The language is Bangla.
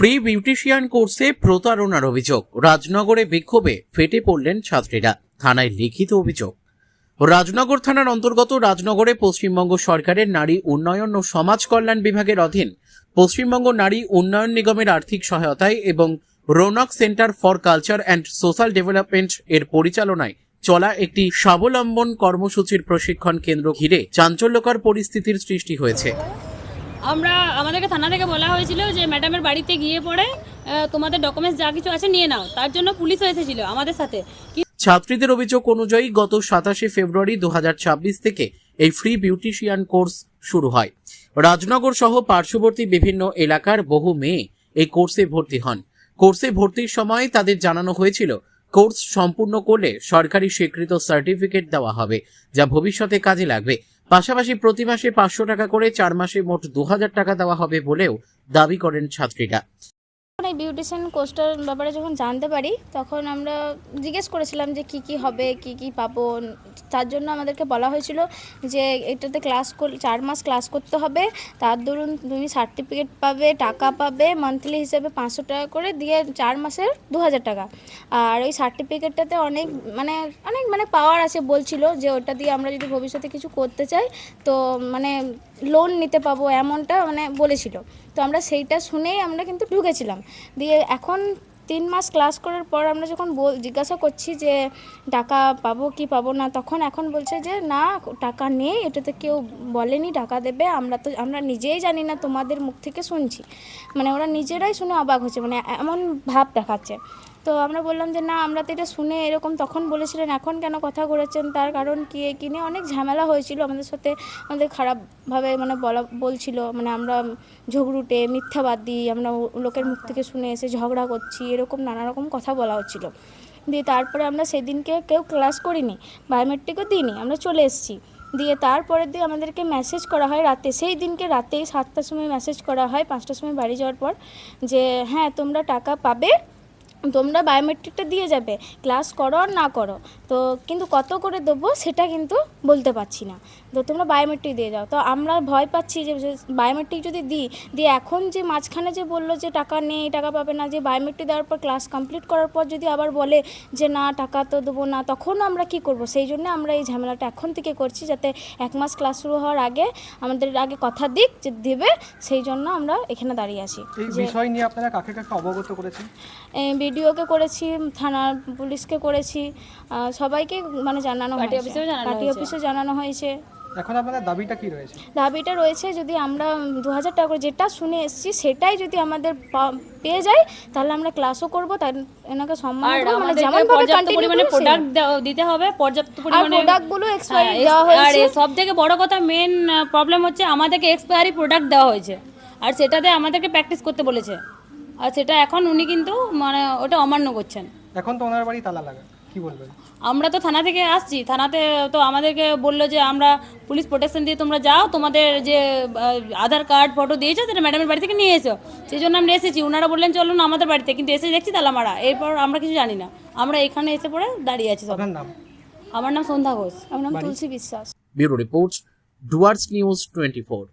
ফ্রি বিউটিশিয়ান কোর্সে প্রতারণার অভিযোগ। রাজনগরে বিক্ষোভে ফেটে পড়লেন ছাত্রীরা। থানায় লিখিত অভিযোগ। রাজনগর থানার অন্তর্গত রাজনগরে পশ্চিমবঙ্গ সরকারের নারী উন্নয়ন ও সমাজ কল্যাণ বিভাগের অধীন পশ্চিমবঙ্গ নারী উন্নয়ন নিগমের আর্থিক সহায়তায় এবং Rounak centre for culture and social development এর পরিচালনায় চলা একটি স্বাবলম্বন কর্মসূচির প্রশিক্ষণ কেন্দ্র ঘিরে চাঞ্চল্যকর পরিস্থিতির সৃষ্টি হয়েছে। আমাদেরকে থানা থেকে বলা হয়েছিল যে ম্যাডামের বাড়িতে গিয়ে পড়ে তোমাদের ডকুমেন্টস যা কিছু আছে নিয়ে নাও। তার জন্য পুলিশও এসেছিল আমাদের সাথে। ছাত্রীদের অভিযোগ অনুযায়ী গত 27শে ফেব্রুয়ারি 2026 থেকে এই ফ্রি বিউটিশিয়ান কোর্স শুরু হয়। রাজনগর সহ পার্শ্ববর্তী বিভিন্ন এলাকার বহু মেয়ে এই কোর্সে ভর্তি হন। কোর্সে ভর্তির সময় তাদের জানানো হয়েছিল কোর্স সম্পূর্ণ করলে সরকারি স্বীকৃত সার্টিফিকেট দেওয়া হবে, যা ভবিষ্যতে কাজে লাগবে। পাশাপাশি প্রতি মাসে 500 টাকা করে 4 মাসে মোট 2000 টাকা দেওয়া হবে বলেও দাবি করেন ছাত্রীরা। এই বিউটিশিয়ান কোর্সটার ব্যাপারে যখন জানতে পারি তখন আমরা জিজ্ঞেস করেছিলাম যে কি হবে, কি পাবো। তার জন্য আমাদেরকে বলা হয়েছিল যে এটাতে 4 মাস ক্লাস করতে হবে, তার দরুন তুমি সার্টিফিকেট পাবে, টাকা পাবে, মান্থলি হিসেবে 500 টাকা করে দিয়ে 4 মাসের 2000 টাকা। আর ওই সার্টিফিকেটটাতে অনেক পাওয়ার আছে বলছিল, যে ওটা দিয়ে আমরা যদি ভবিষ্যতে কিছু করতে চাই তো লোন নিতে পাবো, এমনটা বলেছিল। তো আমরা সেইটা শুনেই আমরা কিন্তু ঢুকেছিলাম। দিয়ে এখন 3 মাস ক্লাস করার পর আমরা যখন জিজ্ঞাসা করছি যে টাকা পাবো কি পাবো না, তখন এখন বলছে যে না, টাকা নেই, এটাতে কেউ বলেনি টাকা দেবে, আমরা নিজেই জানি না, তোমাদের মুখ থেকে শুনছি। ওরা নিজেরাই শুনে অবাক হচ্ছে, এমন ভাব দেখাচ্ছে। তো আমরা বললাম যে না, আমরা তো এটা শুনে এরকম তখন বলেছিলেন, এখন কেন কথা করেছেন, তার কারণ কি নিয়ে অনেক ঝামেলা হয়েছিল আমাদের সাথে। আমাদের খারাপভাবে বলছিল, আমরা ঝগড়ুটে মিথ্যাবাদী, আমরা লোকের মুখ থেকে শুনে এসে ঝগড়া করছি, এরকম নানা রকম কথা বলা হচ্ছিল। দিয়ে তারপরে আমরা সেদিনকে কেউ ক্লাস করিনি, বায়োমেট্রিকও দিইনি, আমরা চলে এসেছি। দিয়ে তারপরের দিন আমাদেরকে মেসেজ করা হয় রাতে, সেই দিনকে রাতেই 7টার সময় মেসেজ করা হয়, 5টার সময় বাড়ি যাওয়ার পর, যে হ্যাঁ তোমরা টাকা পাবে, তোমরা বায়োমেট্রিকটা দিয়ে যাবে, ক্লাস করো আর না করো। তো কিন্তু কত করে দেবো সেটা কিন্তু বলতে পারছি না, তো তোমরা বায়োমেট্রিক দিয়ে যাও। তো আমরা ভয় পাচ্ছি যে বায়োমেট্রিক যদি দিয়ে এখন যে মাঝখানে যে বললো যে টাকা নেই, টাকা পাবে না, যে বায়োমেট্রিক দেওয়ার পর ক্লাস কমপ্লিট করার পর যদি আবার বলে যে না টাকা তো দেবো না, তখন আমরা কি করব? সেই জন্য আমরা এই ঝামেলাটা এখন থেকে করছি, যাতে 1 মাস ক্লাস শুরু হওয়ার আগে আমাদের আগে কথা দিক যে দেবে, সেই জন্য আমরা এখানে দাঁড়িয়ে আছি। এই বিষয় নিয়ে আপনারা কাকে অবগত করেছেন? ভিডিওকে করেছি, থানার পুলিশকে করেছি, সবাইকে জানানো হয়েছে, পার্টি অফিসে জানানো হয়েছে। এখন আপনাদের দাবিটা কি রয়েছে? দাবিটা রয়েছে, যদি আমরা 2000 টাকা করে যেটা শুনে এসেছি সেটাই যদি আমাদের পেয়ে যায়, তাহলে আমরা ক্লাসও করবো, তাই এনাকে সম্মান করব, যেমন ভাবে কন্টিনিউ প্রোডাক্ট দিতে হবে, পর্যাপ্ত পরিমাণে প্রোডাক্টগুলো এক্সপায়ারি দেওয়া হয়েছে। আর সবথেকে বড় কথা, মেন প্রবলেম হচ্ছে আমাদেরকে এক্সপায়ারি প্রোডাক্ট দেওয়া হয়েছে, আর সেটাতে আমাদেরকে প্র্যাকটিস করতে বলেছে, আর সেটা এখন উনি কিন্তু ওটা অমান্য করছেন। এখন তো ওনার বাড়ি তালা লাগা, কি বলবেন? আমরা তো থানা থেকে আসছি, থানাতে তো আমাদেরকে বললো যে আমরা পুলিশ প্রোটেকশন দিয়ে তোমরা যাও, তোমাদের যে আধার কার্ড ফটো দিয়েছো সেটা ম্যাডামের বাড়ি থেকে নিয়ে এসো। সেই জন্য আমরা এসেছি। ওনারা বললেন চলুন আমাদের বাড়িতে, কিন্তু এসে দেখছি তালা মারা। এরপর আমরা কিছু জানি না, আমরা এখানে এসে পড়ে দাঁড়িয়ে আছি। আপনার নাম? আমার নাম সন্ধ্যা ঘোষ। আমার নাম তুলসী বিশ্বাস। Bureau report, Dooars news 24।